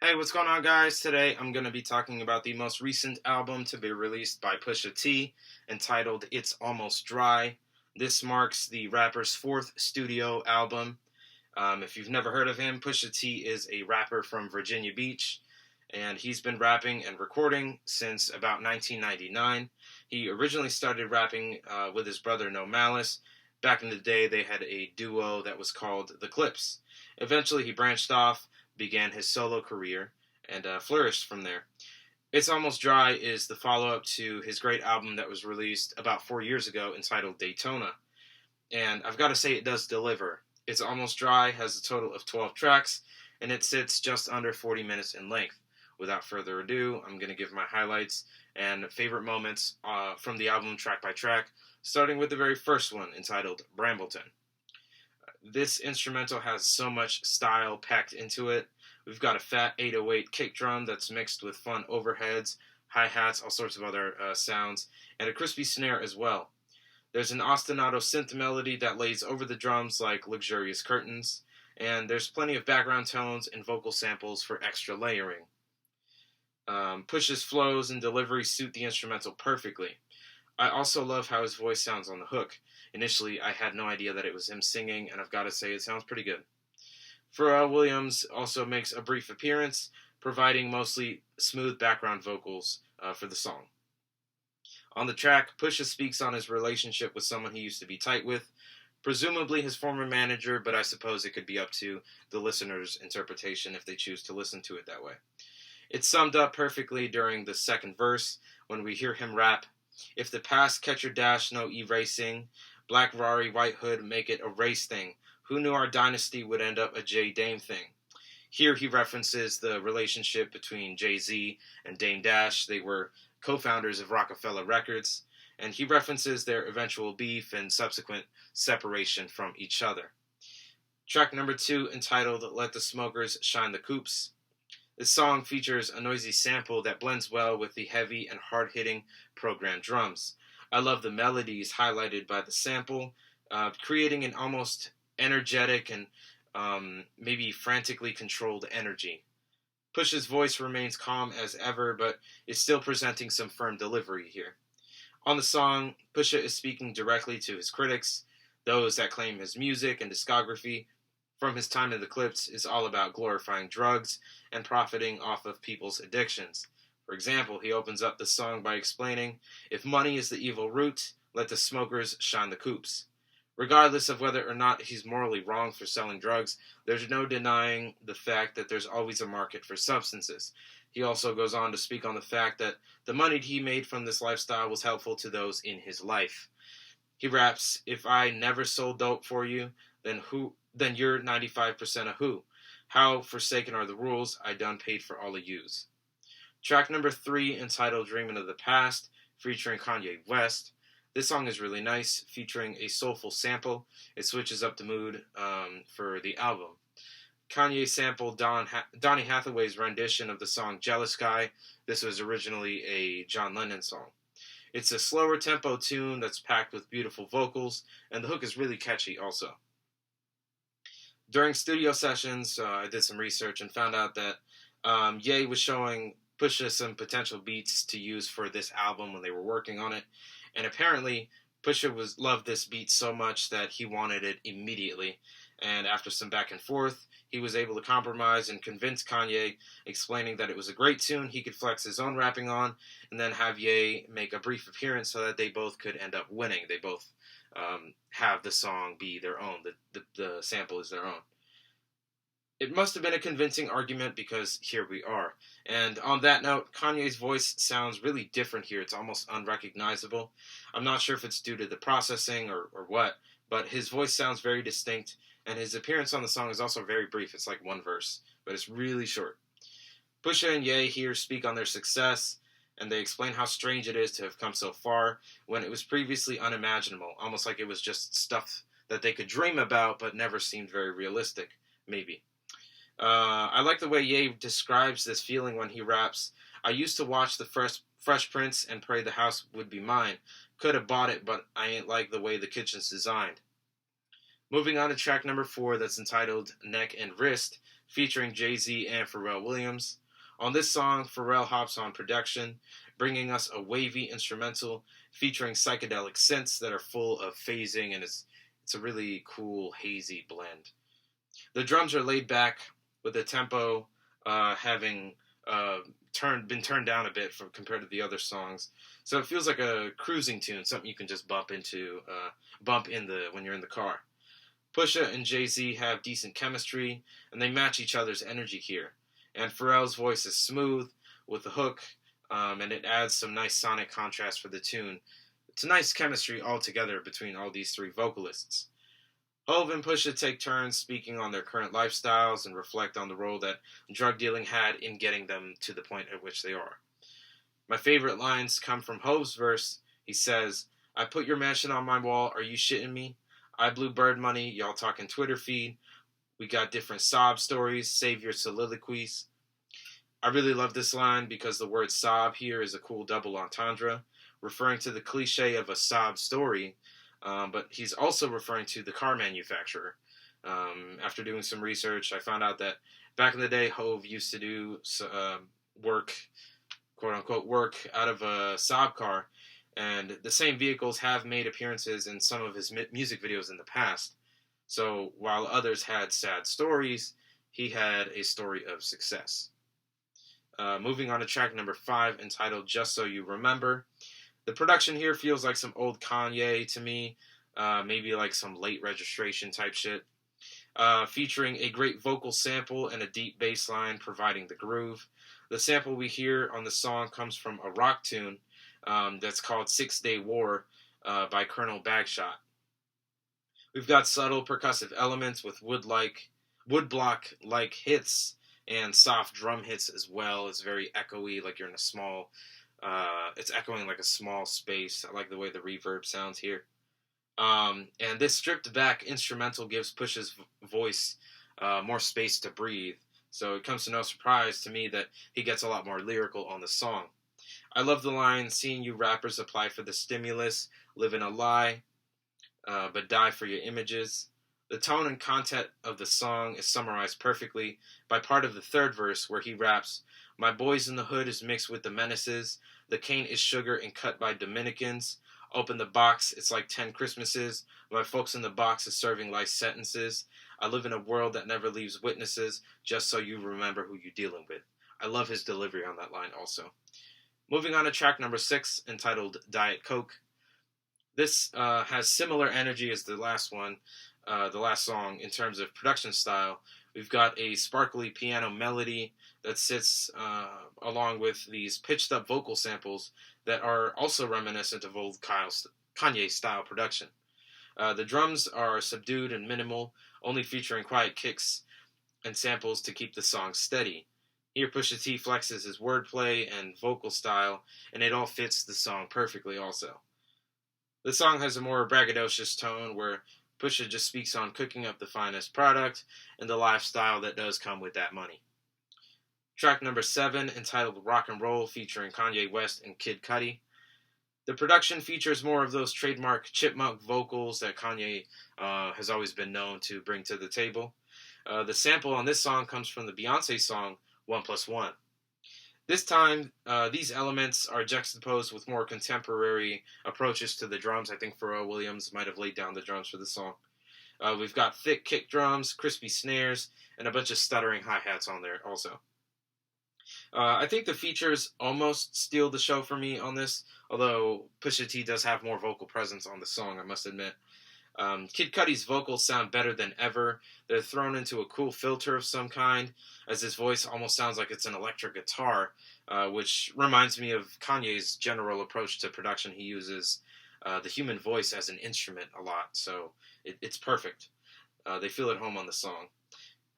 Hey, what's going on, guys? Today I'm going to be talking about the most recent album to be released by Pusha T, entitled It's Almost Dry. This marks the rapper's fourth studio album. If you've never heard of him, Pusha T is a rapper from Virginia Beach, and he's been rapping and recording since about 1999. He originally started rapping with his brother No Malice. Back in the day, they had a duo that was called The Clips. Eventually, he branched off, began his solo career, and flourished from there. It's Almost Dry is the follow up to his great album that was released about 4 years ago entitled Daytona. And I've got to say, it does deliver. It's Almost Dry has a total of 12 tracks, and it sits just under 40 minutes in length. Without further ado, I'm going to give my highlights and favorite moments from the album track by track, starting with the very first one entitled Brambleton. This instrumental has so much style packed into it. We've got a fat 808 kick drum that's mixed with fun overheads, hi-hats, all sorts of other sounds, and a crispy snare as well. There's an ostinato synth melody that lays over the drums like luxurious curtains, and there's plenty of background tones and vocal samples for extra layering. Push's flows and delivery suit the instrumental perfectly. I also love how his voice sounds on the hook. Initially, I had no idea that it was him singing, and I've got to say, it sounds pretty good. Pharrell Williams also makes a brief appearance, providing mostly smooth background vocals for the song. On the track, Pusha speaks on his relationship with someone he used to be tight with, presumably his former manager, but I suppose it could be up to the listener's interpretation if they choose to listen to it that way. It's summed up perfectly during the second verse when we hear him rap, "If the past catch your dash, no erasing. Black Rari, white hood, make it a race thing. Who knew our dynasty would end up a J Dame thing?" Here he references the relationship between Jay-Z and Dame Dash. They were co-founders of Rockefeller Records, and he references their eventual beef and subsequent separation from each other. Track number 2, entitled Let the Smokers Shine the Coops. This song features a noisy sample that blends well with the heavy and hard-hitting programmed drums. I love the melodies highlighted by the sample, creating an almost energetic and maybe frantically controlled energy. Push's voice remains calm as ever, but is still presenting some firm delivery here. On the song, Pusha is speaking directly to his critics, those that claim his music and discography from his time in the Clips is all about glorifying drugs and profiting off of people's addictions. For example, he opens up the song by explaining, "If money is the evil root, let the smokers shine the coops." Regardless of whether or not he's morally wrong for selling drugs, there's no denying the fact that there's always a market for substances. He also goes on to speak on the fact that the money he made from this lifestyle was helpful to those in his life. He raps, "If I never sold dope for you, then you're 95% of who? How forsaken are the rules I done paid for all of yous." Track number 3, entitled Dreamin' of the Past, featuring Kanye West. This song is really nice, featuring a soulful sample. It switches up the mood for the album. Kanye sampled Donny Hathaway's rendition of the song Jealous Guy. This was originally a John Lennon song. It's a slower tempo tune that's packed with beautiful vocals, and the hook is really catchy also. During studio sessions, I did some research and found out that Ye was showing Pusha some potential beats to use for this album when they were working on it. And apparently, Pusha loved this beat so much that he wanted it immediately. And after some back and forth, he was able to compromise and convince Kanye, explaining that it was a great tune he could flex his own rapping on, and then have Ye make a brief appearance so that they both could end up winning. They both have the song be their own. The sample is their own. It must have been a convincing argument because here we are. And on that note, Kanye's voice sounds really different here. It's almost unrecognizable. I'm not sure if it's due to the processing or what, but his voice sounds very distinct, and his appearance on the song is also very brief. It's like one verse, but it's really short. Pusha and Ye here speak on their success, and they explain how strange it is to have come so far when it was previously unimaginable, almost like it was just stuff that they could dream about but never seemed very realistic, maybe. I like the way Ye describes this feeling when he raps, "I used to watch the Fresh Prince and pray the house would be mine. Could have bought it, but I ain't like the way the kitchen's designed." Moving on to track number 4, that's entitled Neck and Wrist, featuring Jay-Z and Pharrell Williams. On this song, Pharrell hops on production, bringing us a wavy instrumental featuring psychedelic synths that are full of phasing, and it's a really cool, hazy blend. The drums are laid back, with the tempo having been turned down a bit compared to the other songs. So it feels like a cruising tune, something you can just bump when you're in the car. Pusha and Jay-Z have decent chemistry, and they match each other's energy here. And Pharrell's voice is smooth with the hook, and it adds some nice sonic contrast for the tune. It's a nice chemistry altogether between all these three vocalists. Hov and Pusha take turns speaking on their current lifestyles and reflect on the role that drug dealing had in getting them to the point at which they are. My favorite lines come from Hov's verse. He says, "I put your mansion on my wall, are you shitting me? I blew bird money, y'all talking Twitter feed. We got different sob stories, save your soliloquies." I really love this line because the word sob here is a cool double entendre, referring to the cliche of a sob story, but he's also referring to the car manufacturer. After doing some research, I found out that back in the day, Hov used to do work, quote-unquote work, out of a Saab car, and the same vehicles have made appearances in some of his music videos in the past. So while others had sad stories, he had a story of success. Moving on to track number 5, entitled Just So You Remember. The production here feels like some old Kanye to me, maybe like some late registration type shit, featuring a great vocal sample and a deep bass line providing the groove. The sample we hear on the song comes from a rock tune that's called 6 Day War by Colonel Bagshot. We've got subtle percussive elements with woodblock-like hits and soft drum hits as well. It's very echoey, like you're in a small, it's echoing like a small space. I like the way the reverb sounds here. And this stripped back instrumental gives Pusha's voice more space to breathe. So it comes to no surprise to me that he gets a lot more lyrical on the song. I love the line, "Seeing you rappers apply for the stimulus, live in a lie, but die for your images." The tone and content of the song is summarized perfectly by part of the third verse where he raps, "My boys in the hood is mixed with the menaces. The cane is sugar and cut by Dominicans. Open the box, it's like 10 Christmases. My folks in the box is serving life sentences. I live in a world that never leaves witnesses, just so you remember who you're dealing with." I love his delivery on that line also. Moving on to track number 6, entitled Diet Coke. This has similar energy as the last song in terms of production style. We've got a sparkly piano melody that sits along with these pitched up vocal samples that are also reminiscent of old Kanye style production. The drums are subdued and minimal, only featuring quiet kicks and samples to keep the song steady. Here Pusha T flexes his wordplay and vocal style, and it all fits the song perfectly also. The song has a more braggadocious tone where Pusha just speaks on cooking up the finest product and the lifestyle that does come with that money. Track number 7, entitled Rock and Roll, featuring Kanye West and Kid Cudi. The production features more of those trademark chipmunk vocals that Kanye has always been known to bring to the table. The sample on this song comes from the Beyonce song 1+1. This time, these elements are juxtaposed with more contemporary approaches to the drums. I think Pharrell Williams might have laid down the drums for the song. We've got thick kick drums, crispy snares, and a bunch of stuttering hi-hats on there also. I think the features almost steal the show for me on this, although Pusha T does have more vocal presence on the song, I must admit. Kid Cudi's vocals sound better than ever. They're thrown into a cool filter of some kind, as his voice almost sounds like it's an electric guitar, which reminds me of Kanye's general approach to production. He uses the human voice as an instrument a lot, so it's perfect. They feel at home on the song.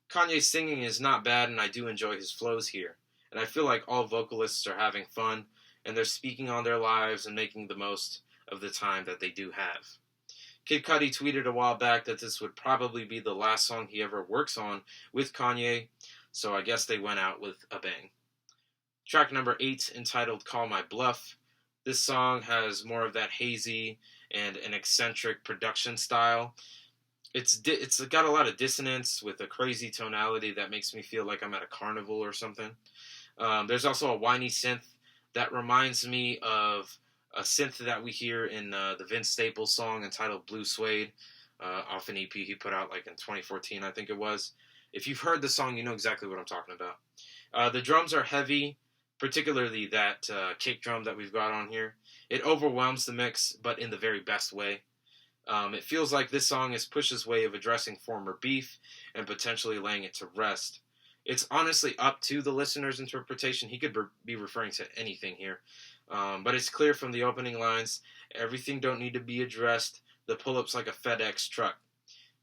Kanye's singing is not bad, and I do enjoy his flows here. And I feel like all vocalists are having fun, and they're speaking on their lives and making the most of the time that they do have. Kid Cudi tweeted a while back that this would probably be the last song he ever works on with Kanye, so I guess they went out with a bang. Track number 8, entitled Call My Bluff. This song has more of that hazy and an eccentric production style. It's got a lot of dissonance with a crazy tonality that makes me feel like I'm at a carnival or something. There's also a whiny synth that reminds me of a synth that we hear in the Vince Staples song entitled Blue Suede, off an EP he put out like in 2014, I think it was. If you've heard the song, you know exactly what I'm talking about. The drums are heavy, particularly that kick drum that we've got on here. It overwhelms the mix, but in the very best way. It feels like this song is Push's way of addressing former beef and potentially laying it to rest. It's honestly up to the listener's interpretation. He could be referring to anything here. But it's clear from the opening lines, everything don't need to be addressed. The pull-up's like a FedEx truck.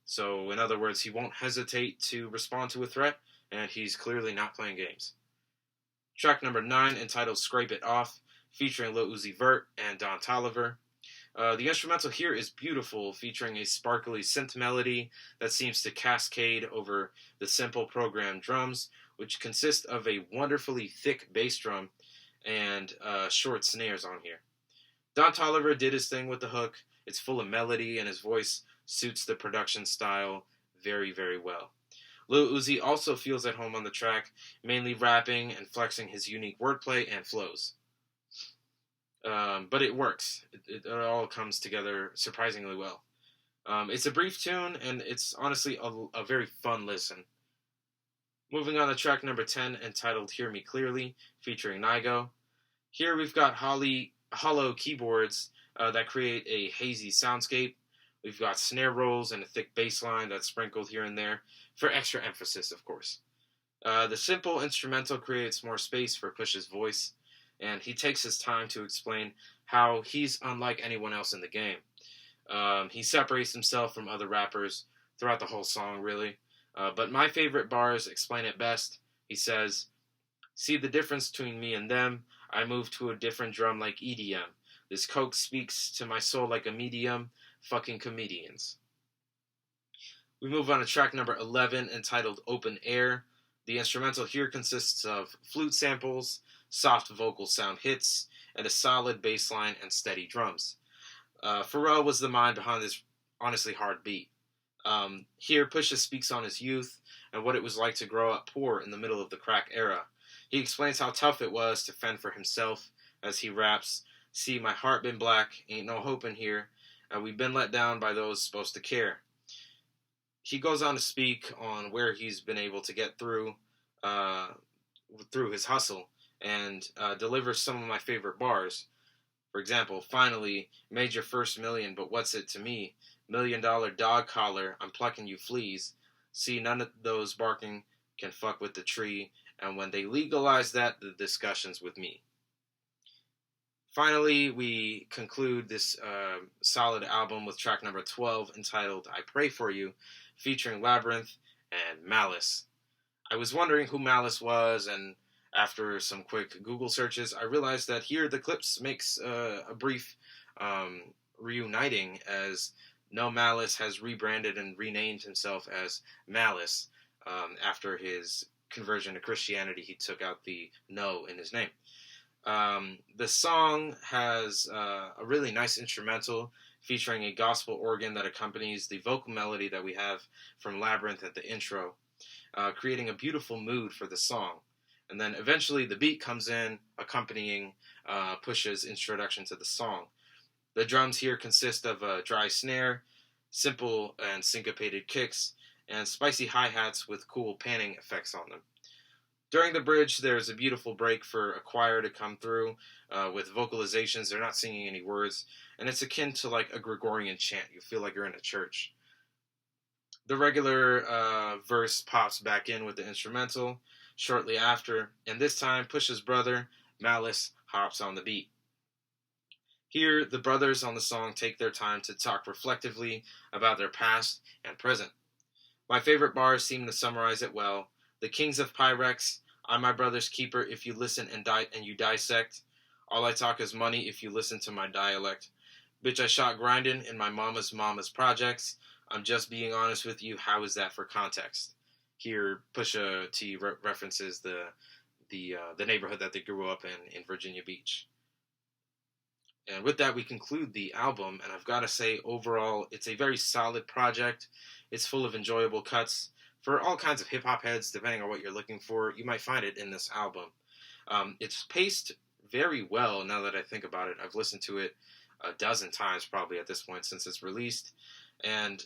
So, in other words, he won't hesitate to respond to a threat, and he's clearly not playing games. Track number 9, entitled Scrape It Off, featuring Lil Uzi Vert and Don Toliver. The instrumental here is beautiful, featuring a sparkly synth melody that seems to cascade over the simple programmed drums, which consist of a wonderfully thick bass drum and short snares on here. Don Toliver did his thing with the hook. It's full of melody, and his voice suits the production style very, very well. Lil Uzi also feels at home on the track, mainly rapping and flexing his unique wordplay and flows. But it works. It all comes together surprisingly well. It's a brief tune, and it's honestly a very fun listen. Moving on to track number 10, entitled Hear Me Clearly, featuring Nigo. Here we've got hollow keyboards that create a hazy soundscape. We've got snare rolls and a thick bass line that's sprinkled here and there, for extra emphasis, of course. The simple instrumental creates more space for Push's voice, and he takes his time to explain how he's unlike anyone else in the game. He separates himself from other rappers throughout the whole song, really. But my favorite bars explain it best. He says, "See the difference between me and them? I move to a different drum like EDM. This coke speaks to my soul like a medium. Fucking comedians." We move on to track number 11, entitled Open Air. The instrumental here consists of flute samples, soft vocal sound hits, and a solid bass line and steady drums. Pharrell was the mind behind this honestly hard beat. Here, Pusha speaks on his youth and what it was like to grow up poor in the middle of the crack era. He explains how tough it was to fend for himself as he raps, "See, my heart been black, ain't no hope in here, and we've been let down by those supposed to care." He goes on to speak on where he's been able to get through his hustle, and delivers some of my favorite bars. For example, "Finally, made your first million, but what's it to me? $1 million dog collar, I'm plucking you fleas. See, none of those barking can fuck with the tree, and when they legalize that, the discussion's with me." Finally, we conclude this solid album with track number 12, entitled I Pray For You, featuring Labyrinth and Malice. I was wondering who Malice was, and after some quick Google searches, I realized that here the Clips makes a brief reuniting, as No Malice has rebranded and renamed himself as Malice. After his conversion to Christianity, he took out the no in his name. The song has a really nice instrumental featuring a gospel organ that accompanies the vocal melody that we have from Labyrinth at the intro, creating a beautiful mood for the song. And then eventually the beat comes in, accompanying Pusha's introduction to the song. The drums here consist of a dry snare, simple and syncopated kicks, and spicy hi-hats with cool panning effects on them. During the bridge, there's a beautiful break for a choir to come through with vocalizations. They're not singing any words, and it's akin to like a Gregorian chant. You feel like you're in a church. The regular verse pops back in with the instrumental shortly after, and this time Pusha's brother, Malice, hops on the beat. Here, the brothers on the song take their time to talk reflectively about their past and present. My favorite bars seem to summarize it well. "The kings of Pyrex, I'm my brother's keeper if you listen and you dissect. All I talk is money if you listen to my dialect. Bitch, I shot grinding in my mama's projects. I'm just being honest with you, how is that for context?" Here, Pusha T references the neighborhood that they grew up in Virginia Beach. And with that, we conclude the album. And I've got to say, overall, it's a very solid project. It's full of enjoyable cuts. For all kinds of hip hop heads, depending on what you're looking for, you might find it in this album. It's paced very well now that I think about it. I've listened to it a dozen times probably at this point since it's released. And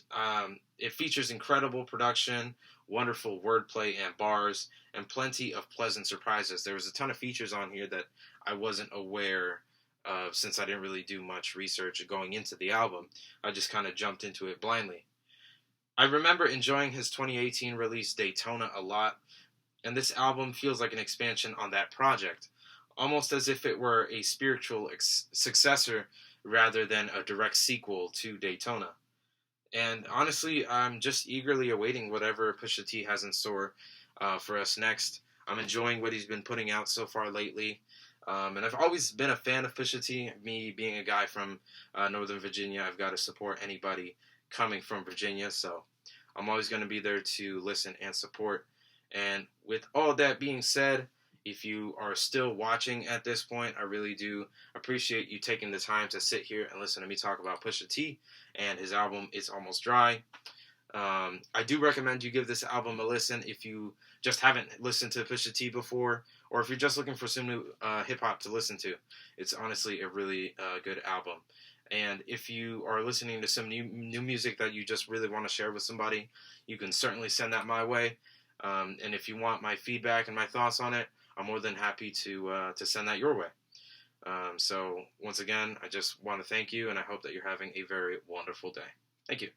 it features incredible production, wonderful wordplay and bars, and plenty of pleasant surprises. There was a ton of features on here that I wasn't aware of since I didn't really do much research going into the album. I just kind of jumped into it blindly. I remember enjoying his 2018 release Daytona a lot, and this album feels like an expansion on that project, almost as if it were a spiritual successor rather than a direct sequel to Daytona. And honestly, I'm just eagerly awaiting whatever Pusha T has in store for us next. I'm enjoying what he's been putting out so far lately. And I've always been a fan of Pusha T. Me being a guy from Northern Virginia, I've got to support anybody coming from Virginia. So I'm always going to be there to listen and support. And with all that being said, if you are still watching at this point, I really do appreciate you taking the time to sit here and listen to me talk about Pusha T and his album It's Almost Dry. I do recommend you give this album a listen if you just haven't listened to Pusha T before, or if you're just looking for some new hip-hop to listen to. It's honestly a really good album. And if you are listening to some new music that you just really want to share with somebody, you can certainly send that my way. And if you want my feedback and my thoughts on it, I'm more than happy to send that your way. So once again, I just want to thank you, and I hope that you're having a very wonderful day. Thank you.